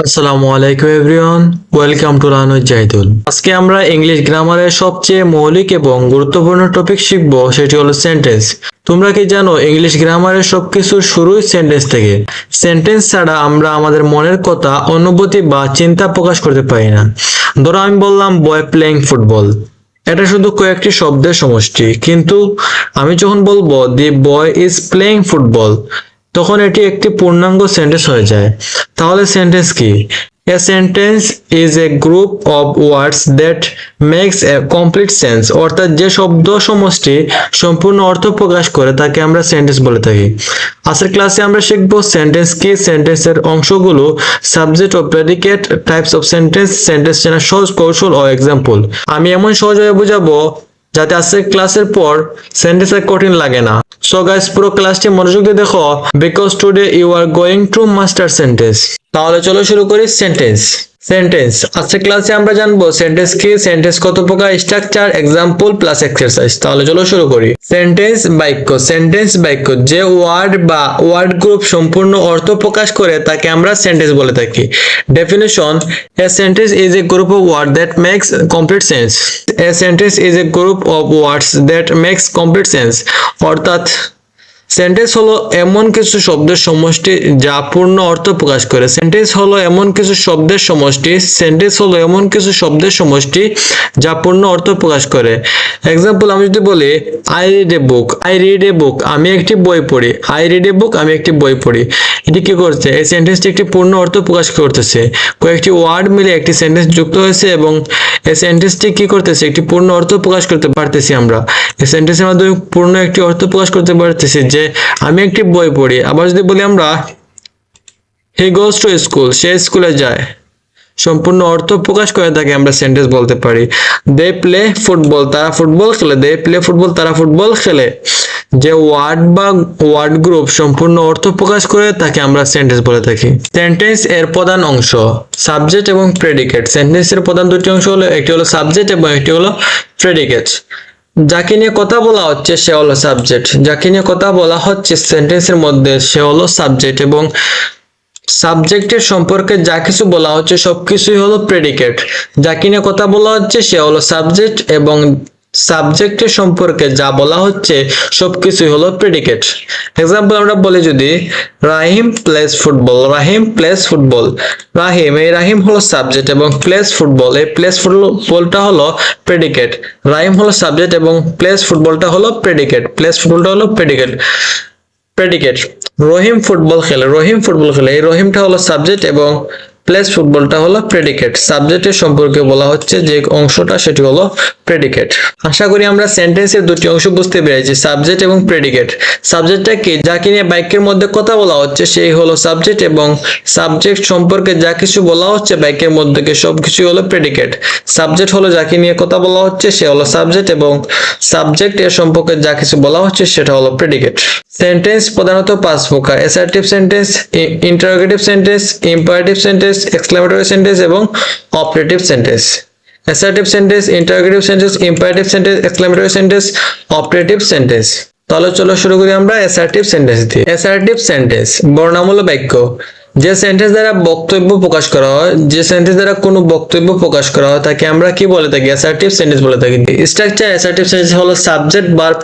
আসসালামু আলাইকুম everyone, welcome to run with Zahidul. আজকে আমরা ইংলিশ গ্রামারের সবচেয়ে মৌলিক এবং গুরুত্বপূর্ণ টপিক শিখব, সেটি হলো সেন্টেন্স। তোমরা কি জানো ইংলিশ গ্রামারের সবকিছুর শুরুই সেন্টেন্স থেকে। সেন্টেন্স ছাড়া আমরা আমাদের মনের কথা, অনুভূতি বা চিন্তা প্রকাশ করতে পারি না। ধরো আমি বললাম বয় প্লেইং ফুটবল, এটা শুধু কয়েকটি শব্দের সমষ্টি, কিন্তু আমি যখন বলবো দি বয় ইজ প্লেইং ফুটবল, তখন এটি একটি পূর্ণাঙ্গ সেন্টেন্স হয়ে যায়। তাহলে সেন্টেন্স কি? A sentence is a group of words that makes a complete sense, অর্থাৎ যে শব্দ সমষ্টি সম্পূর্ণ অর্থ প্রকাশ করে তাকে আমরা সেন্টেন্স বলে থাকি। আজকের ক্লাসে আমরা শিখব সেন্টেন্স কি, সেন্টেন্সের অংশগুলো, সাবজেক্ট ও predicate, types of sentence, sentence চেনার সহজ কৌশল ও এক্সাম্পল। আমি এমন সহজভাবে বুঝাবো যাতে আজকের ক্লাসের পর সেন্টেন্স আর কঠিন লাগে না। সো গাইস, পুরো ক্লাসটি মনোযোগ দিয়ে দেখো, because today you are going to master sentence. তাহলে চলো শুরু করি। সেন্টেন্স। আজকের ক্লাসে আমরা জানবো সেন্টেন্স কি, সেন্টেন্স কত প্রকার, স্ট্রাকচার, এক্সাম্পল প্লাস এক্সারসাইজ। তাহলে চলো শুরু করি। সেন্টেন্স বাক্য যে ওয়ার্ড বা ওয়ার্ড গ্রুপ সম্পূর্ণ অর্থ প্রকাশ করে তাকে আমরা সেন্টেন্স বলে থাকি। Definition: a sentence is a group of word that makes complete sense. A sentence is a group of words that makes complete sense. অর্থাৎ সেন্টেন্স হলো এমন কিছু শব্দের সমষ্টি যা পূর্ণ অর্থ প্রকাশ করে। সেন্টেন্স হলো এমন কিছু শব্দের সমষ্টি যা পূর্ণ অর্থ প্রকাশ করে। এক্সাম্পল আমি যদি বলি আই রিড এ বুক, আমি একটি বই পড়ি। আই রিড এ বুক, আমি একটি বই পড়ি। এটি কি করছে? এই সেন্টেন্সটি একটি পূর্ণ অর্থ প্রকাশ করতেছে। কয়েকটি ওয়ার্ড মিলে একটি সেন্টেন্স যুক্ত হয়েছে এবং এই সেন্টেন্সটি কি করতেছে? একটি পূর্ণ অর্থ প্রকাশ করতে পারতেছি। আমরা এই সেন্টেন্সের মাধ্যমে পূর্ণ একটি অর্থ প্রকাশ করতে পারতেছি যে আমি একটি বই পড়ি। আবার যদি বলি আমরা হি গোজ টু স্কুল, সে স্কুলে যায়, সম্পূর্ণ অর্থ প্রকাশ করে তাকে আমরা সেন্টেন্স বলতে পারি। দে প্লে ফুটবল, তারা ফুটবল খেলে। দে প্লে ফুটবল, তারা ফুটবল খেলে। যে ওয়ার্ড বা ওয়ার্ড গ্রুপ সম্পূর্ণ অর্থ প্রকাশ করে তাকে আমরা সেন্টেন্স বলে থাকি। সেন্টেন্স এর প্রধান অংশ সাবজেক্ট এবং প্রেডিকেট। সেন্টেন্সের প্রধান দুটি অংশ হলো, একটি হলো সাবজেক্ট এবং একটি হলো প্রেডিকেট। যাকে নিয়ে কথা বলা হচ্ছে সে হলো সাবজেক্ট। যাকে নিয়ে কথা বলা হচ্ছে সেন্টেন্সের মধ্যে সে হলো সাবজেক্ট, এবং সাবজেক্টের সম্পর্কে যা কিছু বলা হচ্ছে সবকিছুই হলো প্রেডিকেট। যাকে নিয়ে কথা বলা হচ্ছে সে হলো সাবজেক্ট, এবং সাবজেক্টের সম্পর্কে যা বলা হচ্ছে সবকিছুই হলো প্রেডিকেট। এক্সাম্পল আমরা বলি যদি রাহিম প্লেস ফুটবল, রাহিম হলো সাবজেক্ট এবং প্লেস ফুটবল, এই প্লেস ফুটবলটা হলো প্রেডিকেট। রাহিম হলো সাবজেক্ট এবং প্লেস ফুটবলটা হলো প্রেডিকেট। রহিম ফুটবল খেলে, এই রহিমটা হলো সাবজেক্ট এবং প্লেস ফুটবলটা হলো প্রেডিকেট। সাবজেক্টের সম্পর্কে বলা হচ্ছে যে অংশটা সেটি হলো প্রেডিকেট। আশা করি আমরা সেন্টেন্সের দুটি অংশ বুঝতে পেরেছি, সাবজেক্ট এবং প্রেডিকেট। সাবজেক্টটা কি? যাকে নিয়ে বাক্যের মধ্যে কথা বলা হচ্ছে সেই হলো সাবজেক্ট, এবং সাবজেক্ট সম্পর্কে যা কিছু বলা হচ্ছে বাক্যের মধ্যে সবকিছু হলো প্রেডিকেট। সাবজেক্ট হলো যাকে নিয়ে কথা বলা হচ্ছে সে হলো সাবজেক্ট, এবং সাবজেক্ট এর সম্পর্কে যা কিছু বলা হচ্ছে সেটা হলো প্রেডিকেট। সেন্টেন্স প্রধানত পাঁচ প্রকার: assertive sentence, interrogative sentence, imperative sentence, exclamatory sentence এবং operative sentence. Assertive sentence, interrogative sentence, imperative sentence, exclamatory sentence, operative sentence. তাহলে চলো শুরু করি আমরা অ্যাসার্টিভ সেন্টেন্স দিয়ে। অ্যাসার্টিভ সেন্টেন্স বর্ণামূলক বাক্য। যে সেন্টেন্স দ্বারা বক্তব্য প্রকাশ করা হয়, কোনো বক্তব্য প্রকাশ করা হয় তাকে আমরা কি বলে থাকি? অ্যাসার্টিভ সেন্টেন্স বলে থাকি। স্ট্রাকচার অ্যাসার্টিভ সেন্টেন্স হলো সাবজেক্ট ভার্ব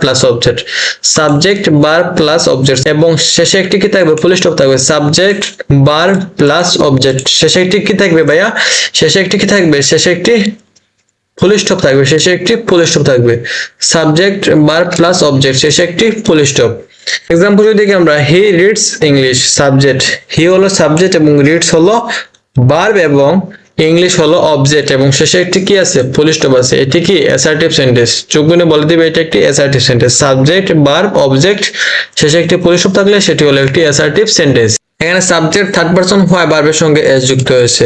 প্লাস অবজেক্ট, এবং শেষে একটি কি থাকবে? ফুল স্টপ থাকবে। সাবজেক্ট ভার্ব প্লাস অবজেক্ট, শেষে একটি কি থাকবে ভাইয়া? শেষে একটি ফুল স্টপ থাকবে। সাবজেক্ট ভার্ব প্লাস অবজেক্ট, শেষে একটি ফুল স্টপ। এক্সাম্পল যদি দেখি আমরা হি রিডস ইংলিশ, সাবজেক্ট, হি হলো সাবজেক্ট এবং রিডস হলো ভার্ব এবং ইংলিশ হলো অবজেক্ট, এবং শেষে একটি কি আছে? ফুল স্টপ আছে। এটি কি? Assertive sentence. চোখ বুনে বলে দিবে এটা একটি assertive sentence. Subject verb object, শেষে একটি ফুল স্টপ থাকলে সেটি হলো একটি অ্যাসার্টিভ সেন্টেন্স। এখানে সাবজেক্ট থার্ড পারসন হয়, ভার্বের সঙ্গে এস যুক্ত হয়েছে।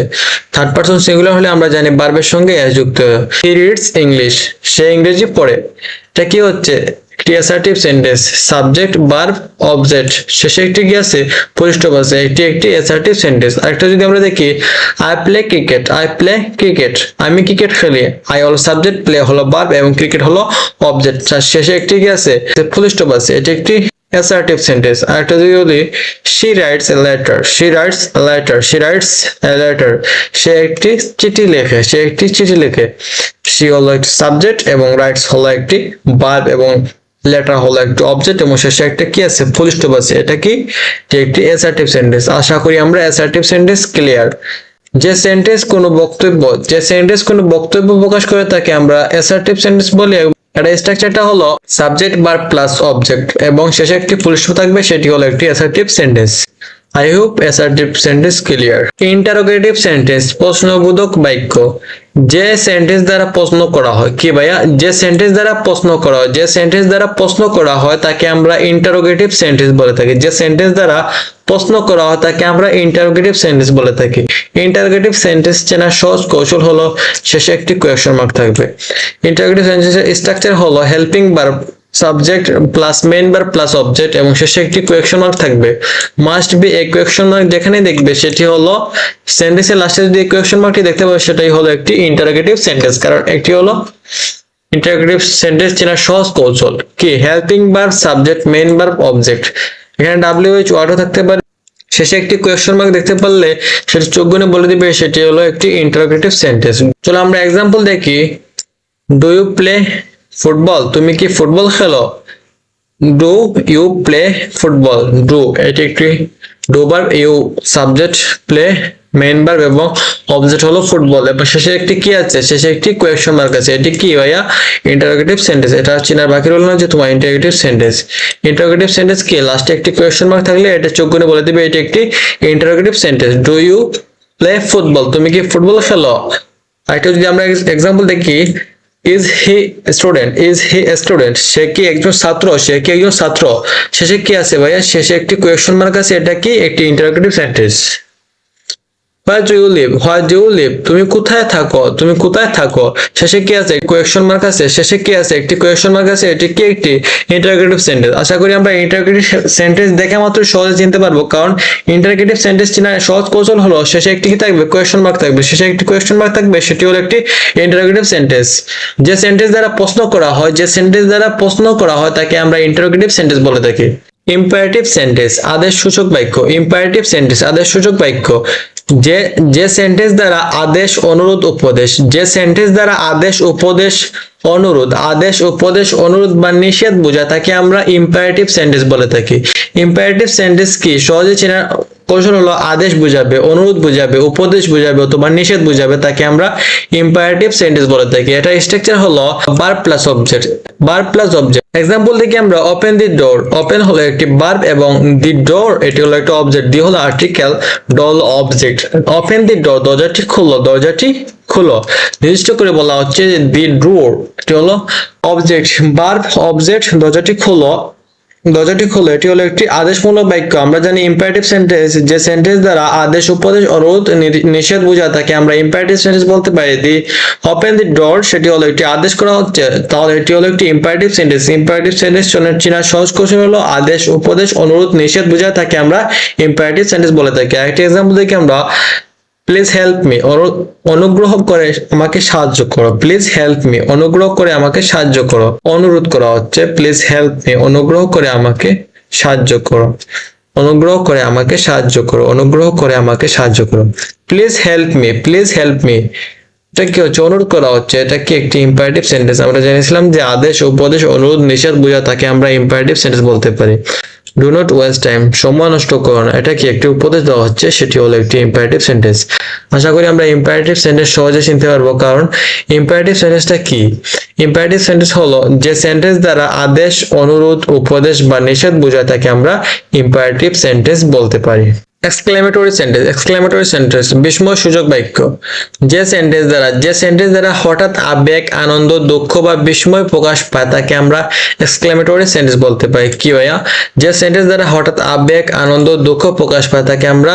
থার্ড পারসন সিঙ্গুলার হলে আমরা জানি ভার্বের সঙ্গে এস যুক্ত হয়। হি রিডস ইংলিশ, সে ইংরেজি পড়ে। এটা কি হচ্ছে? একটি assertive sentence. Subject verb object, শেষে একটি কি আছে? ফুল স্টপ আছে। এটি একটি অ্যাসার্টিভ সেন্টেন্স। আরেকটা যদি আমরা দেখি আই প্লে ক্রিকেট, আমি ক্রিকেট খেলি। আই হলো সাবজেক্ট, প্লে হলো ভার্ব এবং ক্রিকেট হলো অবজেক্ট, শেষে একটি কি আছে? ফুল স্টপ আছে। এটি একটি অ্যাসার্টিভ সেন্টেন্স। আরেকটা যদি বলি she writes a letter, she writes a letter, she writes a letter, সে একটি চিঠি লেখে, সে একটি চিঠি লেখে। she হলো একটি সাবজেক্ট এবং writes হলো একটি ভার্ব এবং লেটার হলো একটি অবজেক্ট এবং শেষে একটা কি আছে, ফুল স্টপ আছে। এটা কি, যে একটি অ্যাসার্টিভ সেন্টেন্স। আশা করি আমরা অ্যাসার্টিভ সেন্টেন্স ক্লিয়ার। যে সেন্টেন্স কোনো বক্তব্য প্রকাশ করে তাকে আমরা অ্যাসার্টিভ সেন্টেন্স বলি। এটা স্ট্রাকচারটা হলো সাবজেক্ট ভার্ব প্লাস অবজেক্ট এবং শেষে একটি ফুল স্টপ থাকবে, সেটি হলো একটি assertive sentence. I hope assertive sentence clear. Interrogative sentence, প্রশ্নবোধক বাক্য। যে সেন্টেন্স দ্বারা প্রশ্ন করা হয়, কি ভাইয়া, যে সেন্টেন্স দ্বারা প্রশ্ন করা হয়, যে সেন্টেন্স দ্বারা প্রশ্ন করা হয় তাকে আমরা ইন্টারোগেটিভ সেন্টেন্স বলে থাকি। যে সেন্টেন্স দ্বারা প্রশ্ন করা হয় তাকে আমরা ইন্টারোগেটিভ সেন্টেন্স বলে থাকি। ইন্টারোগেটিভ সেন্টেন্স চেনার সহজ কৌশল হলো শেষে একটি কোয়েশ্চন মার্ক থাকবে। ইন্টারোগেটিভ সেন্টেন্সের স্ট্রাকচার হলো helping verb subject plus main verb plus object এবং শেষে একটি কোয়েশ্চন মার্ক থাকবে। Must B a question mark যেখানে দেখবে সেটি হলো সেন্টেন্সের লাস্টে যদি কোয়েশ্চন মার্কটি দেখতে পাবে সেটাই হলো একটি ইন্টারোগেটিভ সেন্টেন্স, কারণ একটি হলো ইন্টারোগেটিভ সেন্টেন্স চেনার সহজ কৌশল কি, helping verb subject main verb object. এখানে WH ওয়ার্ডও থাকতে পারে, শেষে একটি কোয়েশ্চন মার্ক দেখতে পারলে সেটা চোখ গুণে বলে দিবে সেটি হলো একটি ইন্টারোগেটিভ সেন্টেন্স। চলো আমরা এক্সাম্পল দেখি। ডু ইউ প্লে ফুটবল, তুমি কি ফুটবল খেলো? Do you play football, do এটি একটি do verb, you subject, play main verb এবং অবজেক্ট হলো ফুটবল এবং শেষে একটি কি আছে, শেষে একটি কোয়েশ্চন মার্ক আছে। এটি কি ভাইয়া, ইন্টারোগেটিভ সেন্টেন্স। এটা চিনার বাকি রইল না যে তোমার ইন্টারোগেটিভ সেন্টেন্স। ইন্টারোগেটিভ সেন্টেন্স কি, লাস্টে একটি কোয়েশ্চন মার্ক থাকলে এটা চোখ গুণে বলে দিবে এটি একটি interrogative sentence. Do you play football, তুমি কি ফুটবল খেলো? আরেকটা যদি আমরা এক্সাম্পল দেখি, is he student, is he student, সে কি একজন ছাত্র, সে কি একজন ছাত্র। শেষে কি আছে ভাইয়া, শেষে একটি কোয়েশ্চন মার্ক আছে, এটা কি একটি interrogative sentence. Where do you live, where do you live, তুমি কোথায় থাকো, তুমি কোথায় থাকো। শেষে কি আছে, কোয়েশ্চন মার্ক আছে, শেষে কি আছে, একটি কোয়েশ্চন মার্ক আছে, এটি কি একটি ইন্টারোগেটিভ সেন্টেন্স। আশা করি আমরা ইন্টারোগেটিভ সেন্টেন্স দেখে মাত্র সহজে চিনতে পারবো, কারণ ইন্টারোগেটিভ সেন্টেন্স চেনার সহজ কৌশল হলো শেষে একটি কি থাকবে, কোয়েশ্চন মার্ক থাকবে, শেষে একটি কোয়েশ্চন মার্ক থাকবে, সেটি হলো একটি ইন্টারোগেটিভ সেন্টেন্স। যে সেন্টেন্স দ্বারা প্রশ্ন করা হয়, যে সেন্টেন্স দ্বারা প্রশ্ন করা হয় তাকে আমরা ইন্টারোগেটিভ সেন্টেন্স বলে থাকি। ইম্পারেটিভ সেন্টেন্স, আদেশসূচক বাক্য। ইম্পারেটিভ সেন্টেন্স, আদেশসূচক বাক্য। যে যে সেন্টেন্স দ্বারা আদেশ অনুরোধ উপদেশ, যে সেন্টেন্স দ্বারা আদেশ উপদেশ অনুরোধ, আদেশ উপদেশ অনুরোধ বা নিষেধ বোঝায় তাকে আমরা ইম্পারেটিভ সেন্টেন্স বলে থাকি। ইম্পারেটিভ সেন্টেন্স কি, সহজে চেনার কৌশল হলো আদেশ বুঝাবে, অনুরোধ বুঝাবে, উপদেশ বুঝাবে অথবা নিষেধ বুঝাবে তাকে আমরা ইম্পারেটিভ সেন্টেন্স বলে থাকি। এটা স্ট্রাকচার হলো verb plus object, verb plus object. Example দেখি আমরা, ওপেন দি ডোর, ওপেন হলো একটি ভার্ব এবং দি ডোর এটি হলো একটা অবজেক্ট, দি হলো আর্টিকেল, ডোর হলো অবজেক্ট। ওপেন দি ডোর, দরজাটি খুলো, দরজাটি খুলো। নির্দিষ্ট করে বলা হচ্ছে দি ডোর এটি হলো অবজেক্ট, ভার্ব অবজেক্ট, দরজাটি খুলো, দরজাটি খুলো এটি হলো একটি আদেশমূলক বাক্য। আমরা জানি ইম্পারেটিভ সেন্টেন্স, যে সেন্টেন্স দ্বারা আদেশ উপদেশ অনুরোধ নিষেধ বোঝায় তাকে আমরা ইম্পারেটিভ সেন্টেন্স বলতে পারি। দি ওপেন দি ডোর সেটি হলো একটি আদেশ করা হচ্ছে, তাহলে এটি হলো একটি ইম্পারেটিভ সেন্টেন্স। ইম্পারেটিভ সেন্টেন্স চেনার সহজ কৌশল হলো আদেশ উপদেশ অনুরোধ নিষেধ বোঝায় তাকে আমরা ইম্পারেটিভ সেন্টেন্স বলে থাকি। আরেকটি এক্সাম্পল দেখি আমরা, প্লিজ হেল্প মি, অনুগ্রহ করে আমাকে সাহায্য করো। প্লিজ হেল্প মি, অনুগ্রহ করে আমাকে সাহায্য করো। অনুরোধ করা হচ্ছে, প্লিজ হেল্প মি, অনুগ্রহ করে আমাকে সাহায্য করো, অনুগ্রহ করে আমাকে সাহায্য করো, অনুগ্রহ করে আমাকে সাহায্য করো। Please help me, please help me, এটা কি হচ্ছে, অনুরোধ করা হচ্ছে, এটা কি একটি ইম্পারেটিভ সেন্টেন্স। আমরা জেনেছিলাম যে আদেশ উপদেশ অনুরোধ নিষেধ বোঝায় তাকে আমরা ইম্পারেটিভ সেন্টেন্স বলতে পারি। ডু নট ওয়েস্ট টাইম, সময় নষ্ট করো না, এটা কি একটি উপদেশ দেওয়া হচ্ছে, সেটি হলো একটি ইম্পারেটিভ সেন্টেন্স। আশা করি আমরা ইম্পারেটিভ সেন্টেন্স সহজে চিনতে পারবো, কারণ ইম্পারেটিভ সেন্টেন্সটা কি, ইম্পারেটিভ সেন্টেন্স হলো যে সেন্টেন্স দ্বারা আদেশ অনুরোধ উপদেশ বা নিষেধ বোঝায় তাকে আমরা ইম্পারেটিভ সেন্টেন্স বলতে পারি। এক্সক্লেমেটরি সেন্টেন্স, এক্সক্লেমেটরি সেন্টেন্স বিস্ময় সূচক বাক্য। যে সেন্টেন্স দ্বারা হঠাৎ আবেগ আনন্দ দুঃখ বা বিস্ময় প্রকাশ পায় তাকে আমরা এক্সক্লেমেটরি সেন্টেন্স বলতে পারি। কি ভাইয়া, যে সেন্টেন্স দ্বারা হঠাৎ আবেগ আনন্দ দুঃখ প্রকাশ পায় তাকে আমরা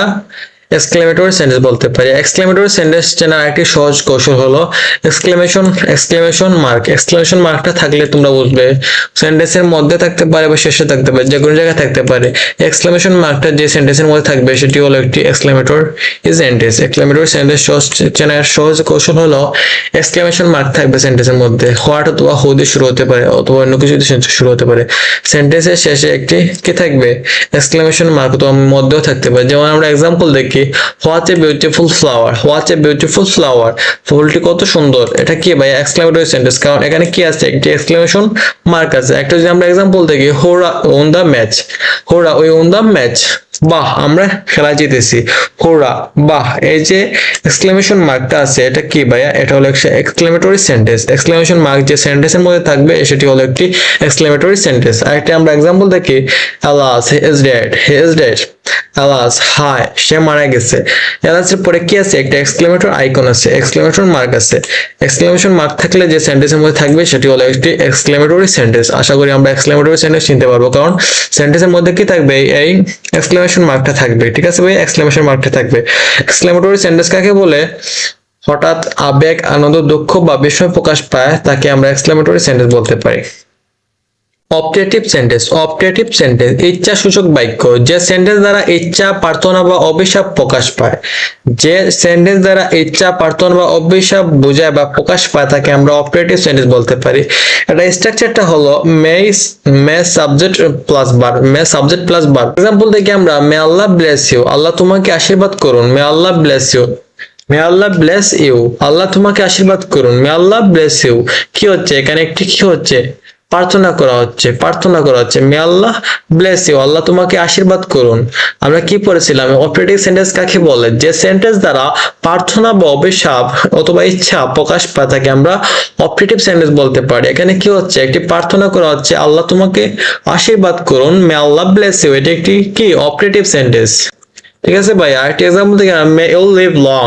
এক্সক্লেমেটরি সেন্টেন্স বলতে পারি। এক্সক্লেমেটরি সেন্টেন্স চেনার একটি সহজ কৌশল হলো এক্সক্লেমেশন মার্ক। এক্সক্লেমেশন মার্কটা থাকলে তোমরা বুঝবে সেন্টেন্সের মধ্যে থাকতে পারে বা শেষে থাকতে পারে, যে কোনো জায়গায় থাকতে পারে। এক্সক্লেমেশন মার্কটা যে সেন্টেন্সের মধ্যে থাকবে সেটি হলো একটি এক্সক্লেমেটরি সেন্টেন্স। এক্সক্লেমেটরি সেন্টেন্স চেনার সহজ কৌশল হলো এক্সক্লেমেশন মার্ক থাকবে সেন্টেন্সের মধ্যে। হোয়াট অথবা হু দিয়ে শুরু হতে পারে অথবা অন্য কিছু দিয়ে শুরু হতে পারে। সেন্টেন্সের শেষে একটি কি থাকবে, এক্সক্লেমেশন মার্ক অথবা মধ্যেও থাকতে পারে। যেমন আমরা এক্সাম্পল দেখি, what a beautiful flower, what a beautiful flower, ফুলটি কত সুন্দর। এটা কি ভাই, এক্সক্লেমেটরি সেন্টেন্স, কারণ এখানে কি আছে, একটি এক্সক্লেমেশন মার্ক আছে। একটা যদি আমরা এক্সাম্পল দেখি, hurrah won the match, hurrah we won the match, বাহ আমরা খেলা জিতেছি। হোরা বাহ, এই যে এক্সক্লেমেশন মার্কটা আছে এটা কি ভাইয়া, এটা হলো একটা এক্সক্লেমেটরি সেন্টেন্স। এক্সক্লেমেশন মার্ক যে সেন্টেন্সের মধ্যে থাকবে সেটি হলো একটি এক্সক্লেমেটরি সেন্টেন্স। আরেকটা আমরা এক্সাম্পল দেখি, alas he is dead, he is dead, alas হায় সে মারা গেছে। আলাসের পরে কি আছে, একটা এক্সক্লেমেটর আইকন আছে, এক্সক্লেমেশন মার্ক আছে। এক্সক্লেমেশন মার্ক থাকলে যে সেন্টেন্সের মধ্যে থাকবে সেটি হলো একটি এক্সক্লেমেটরি সেন্টেন্স। আশা করি আমরা এক্সক্লেমেটরি সেন্টেন্স চিনতে পারবো, কারণ সেন্টেন্সের মধ্যে কি থাকবে, এই এক্সক্লেমেশন মার্কটা থাকবে। ঠিক আছে ভাই, এক্সক্লেমেশন মার্কটা থাকবে। এক্সক্লেমেটরি সেন্টেন্স কাকে বলে, হঠাৎ আবেগ, আনন্দ, দুঃখ বা বিস্ময় প্রকাশ পায় তাকে আমরা এক্সক্লেমেটরি সেন্টেন্স বলতে পারি। অপটেটিভ সেন্টেন্স, অপটেটিভ সেন্টেন্স ইচ্ছা সূচক বাক্য। যে সেন্টেন্স দ্বারা ইচ্ছা, প্রার্থনা বা অভিশাপ প্রকাশ পায়, যে সেন্টেন্স দ্বারা ইচ্ছা, প্রার্থনা বা অভিশাপ বোঝায় বা প্রকাশ পায় তাকে আমরা অপটেটিভ সেন্টেন্স বলতে পারি। এটা স্ট্রাকচারটা হলো মে সাবজেক্ট প্লাস ভার্ব, মে সাবজেক্ট প্লাস ভার্ব। এক্সাম্পল দেখি আমরা, may Allah bless you, Allah তোমাকে আশীর্বাদ করুন, may Allah bless you, may Allah bless you, Allah তোমাকে আশীর্বাদ করুন, মে আল্লাহ ব্লেস ইউ। কি হচ্ছে এখানে, একটি কি হচ্ছে, প্রার্থনা করা হচ্ছে, প্রার্থনা করা হচ্ছে, মে আল্লাহ ব্লেস ইউ, আল্লাহ তোমাকে আশীর্বাদ করুন। আমরা কি পড়েছিলাম, অপারেটিভ সেন্টেন্স কাকে বলে, যে সেন্টেন্স দ্বারা প্রার্থনা বা অভিশাপ অথবা ইচ্ছা প্রকাশ পায় তাকে আমরা অপারেটিভ সেন্টেন্স বলতে পারি। এখানে কি হচ্ছে, একটি প্রার্থনা করা হচ্ছে, আল্লাহ তোমাকে আশীর্বাদ করুন, মে আল্লাহ ব্লেস ইউ, এটা একটি কি অপারেটিভ সেন্টেন্স। ঠিক আছে ভাই, আরেকটি এক্সাম্পল দেখি, may you live long,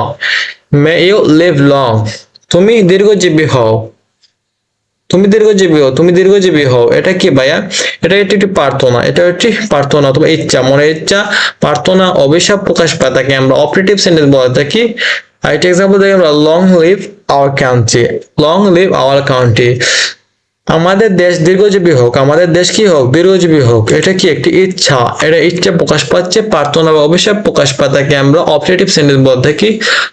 may you live long, তুমি দীর্ঘজীবী হও, তুমি দীর্ঘজীবী হও, তুমি দীর্ঘজীবী হও। এটা কি ভাইয়া, এটা একটি প্রার্থনা, এটা একটি প্রার্থনা অথবা ইচ্ছা, মনের ইচ্ছা, প্রার্থনা, অভিশাপ প্রকাশ পায় তাকে আমরা অপারেটিভ সেন্টেন্স বলে থাকি। আরেকটি এক্সাম্পল দেখি আমরা, long live our country, long live our country, আমাদের দেশ দীর্ঘজীবী হোক, আমাদের দেশ কি হোক, দীর্ঘজীবী হোক। এটা কি একটি ইচ্ছা, এটা ইচ্ছা প্রকাশ পাচ্ছে, প্রার্থনা বা অভিশাপ প্রকাশ পায় তাকে আমরা অপারেটিভ সেন্টেন্স বলে থাকি।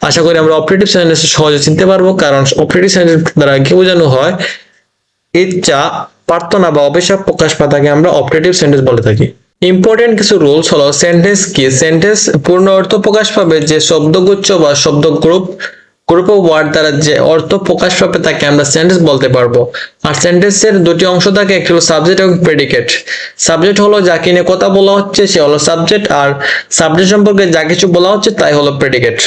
আশা করি আমরা অপারেটিভ সেন্টেন্স সহজে চিনতে পারবো, কারণ অপারেটিভ সেন্টেন্স দ্বারা কি বোঝানো হয়, ইচ্ছা, প্রার্থনা বা অভিশাপ প্রকাশ পায় তাকে আমরা অপারেটিভ সেন্টেন্স বলে থাকি। ইম্পর্টেন্ট কিছু রুলস হলো, সেন্টেন্স কি, সেন্টেন্স পূর্ণ অর্থ প্রকাশ পাবে যে শব্দগুচ্ছ বা শব্দ গ্রুপ অফ ওয়ার্ড দ্বারা যে অর্থ প্রকাশ পাবে তাকে আমরা সেন্টেন্স বলতে পারবো। আর সেন্টেন্সের দুটি অংশ থাকে, একটি হলো সাবজেক্ট এবং প্রেডিকেট। সাবজেক্ট হলো যাকে নিয়ে কথা বলা হচ্ছে সে হলো সাবজেক্ট, আর সাবজেক্ট সম্পর্কে যা কিছু বলা হচ্ছে তাই হলো প্রেডিকেট।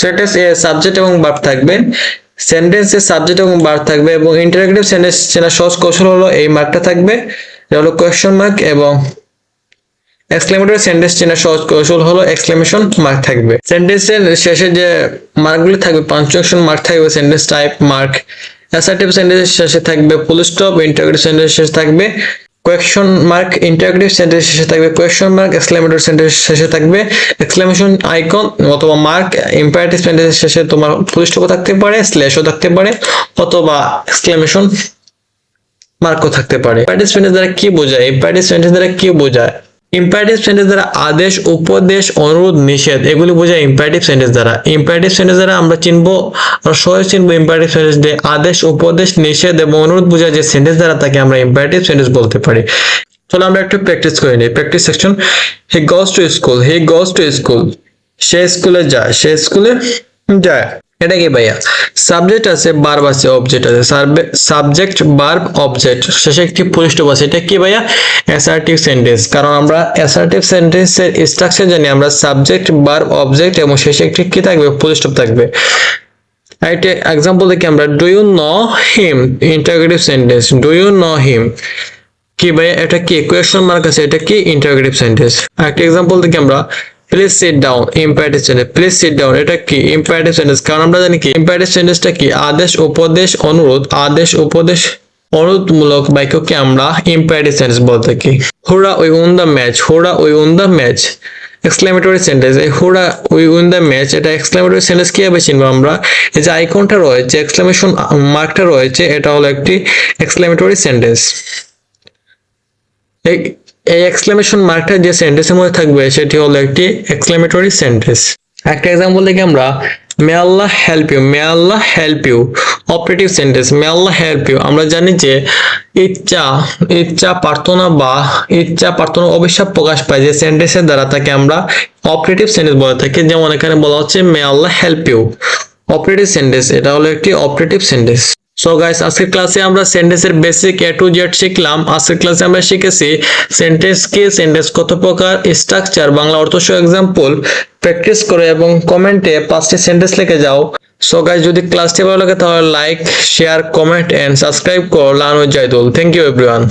সেন্টেন্স এ সাবজেক্ট এবং ভার্ব থাকবে, সেন্টেন্সে সাবজেক্ট এবং ভার্ব থাকবে, এবং ইন্টারোগেটিভ সেন্টেন্স চেনার সহজ কৌশল হলো এই মার্কটা থাকবে, এটা হলো কোয়েশ্চন মার্ক, এবং এক্সক্লেমেটরি সেন্টেন্স চেনার সহজ কৌশল হলো এক্সক্লেমেশন মার্ক থাকবে। সেন্টেন্সের শেষে যে মার্কগুলি থাকবে, পাঞ্চুয়েশন মার্ক থাকবে, সেন্টেন্স টাইপ মার্ক, অ্যাসার্টিভ সেন্টেন্সের শেষে থাকবে ফুল স্টপ, ইন্টারোগেটিভ সেন্টেন্সের শেষে থাকবে কোয়েশ্চন মার্ক, ইন্টারোগেটিভ সেন্টেন্স শেষে থাকবে কোয়েশ্চন মার্ক, এক্সক্লেমেটরি সেন্টেন্স শেষে থাকবে এক্সক্লেমেশন আইকন অথবা মার্ক, ইম্পারেটিভ সেন্টেন্সের শেষে তোমার ফুল স্টপও থাকতে পারে, স্ল্যাশও থাকতে পারে, অথবা এক্সক্লেমেশন মার্কও থাকতে পারে। ইম্পারেটিভ সেন্টেন্স দ্বারা কি বোঝায়, ইম্পারেটিভ সেন্টেন্স দ্বারা কি বোঝায়, ইম্পারেটিভ সেন্টেন্স দ্বারা আদেশ, উপদেশ, অনুরোধ, নিষেধ এগুলি বোঝায় ইম্পারেটিভ সেন্টেন্স দ্বারা। ইম্পারেটিভ সেন্টেন্স দ্বারা আমরা চিনবো, সহজে চিনবো ইম্পারেটিভ সেন্টেন্স দিয়ে আদেশ, উপদেশ, নিষেধ এবং অনুরোধ বোঝায় যে সেন্টেন্স দ্বারা তাকে আমরা ইম্পারেটিভ সেন্টেন্স বলতে পারি। চলো আমরা একটু প্র্যাকটিস করে নিই। Practice section, he goes to school, he goes to school, সে স্কুলে যায়, সে স্কুলে যায়। এটা কি ভাইয়া, সাবজেক্ট আছে, ভার্ব আছে, অবজেক্ট আছে, সাবজেক্ট, ভার্ব, অবজেক্ট, শেষে একটি ফুল স্টপ আছে। এটা কি ভাইয়া, অ্যাসার্টিভ সেন্টেন্স, কারণ আমরা অ্যাসার্টিভ সেন্টেন্সের স্ট্রাকচার জানি, আমরা সাবজেক্ট, ভার্ব, অবজেক্ট এবং শেষে একটি কি থাকবে, ফুল স্টপ থাকবে। একটা এক্সাম্পল দেখি আমরা, do you know him, interrogative sentence, do you know him, কি ভাইয়া এটা কি, কোয়েশ্চন মার্ক আছে, এটা কি ইন্টারোগেটিভ সেন্টেন্স। একটা এক্সাম্পল দেখি আমরা, please sit down, imperative sentence, please sit down এটা কি ইম্পারেটিভ সেন্টেন্স, কারণ আমরা জানি কি ইম্পারেটিভ সেন্টেন্সটা কি, আদেশ, উপদেশ, অনুরোধ, আদেশ, উপদেশ, অনুরোধমূলক বাক্যকে আমরা ইম্পারেটিভ সেন্টেন্স বলতে থাকি। Hurrah we won the match, hurrah we won the match, exclamatory sentence, এই hurrah we win the match, এটা এক্সক্লেমেটরি সেন্টেন্স কিভাবে চিনবো আমরা? এই যে আইকনটা রয়েছে, এক্সক্লেমেশন মার্কটা রয়েছে, এটা হলো একটি এক্সক্লেমেটরি সেন্টেন্স। এই এই এক্সক্লেমেশন মার্কটা যে সেন্টেন্সের মধ্যে থাকবে সেটি হলো একটি এক্সক্লেমেটরি সেন্টেন্স। একটা এক্সাম্পল দেখি আমরা, may Allah help you, may Allah help you, operative sentence, may Allah help you. আমরা জানি যে ইচ্ছা ইচ্ছা প্রার্থনা বা ইচ্ছা প্রার্থনা অভিশাপ প্রকাশ পায় যে সেন্টেন্সের দ্বারা, তাকে আমরা অপারেটিভ সেন্টেন্স বলে থাকি। যেমন এখানে বলা হচ্ছে মে Allah help you, operative sentence, এটা হলো একটি অপারেটিভ সেন্টেন্স। সো গাইস, আজকের ক্লাসে আমরা সেন্টেন্সের বেসিক এ টু জেড শিখলাম। আজকের ক্লাসে আমরা শিখেছি সেন্টেন্স কি, সেন্টেন্স কত প্রকার, স্ট্রাকচার, বাংলা অর্থ সহ এক্সাম্পল। প্র্যাকটিস করো এবং কমেন্টে 5টি সেন্টেন্স লিখে যাও। সো গাইস, যদি ক্লাসটি ভালো লাগে তাহলে like, share, comment and subscribe করো learn with Zahidul. Thank you everyone.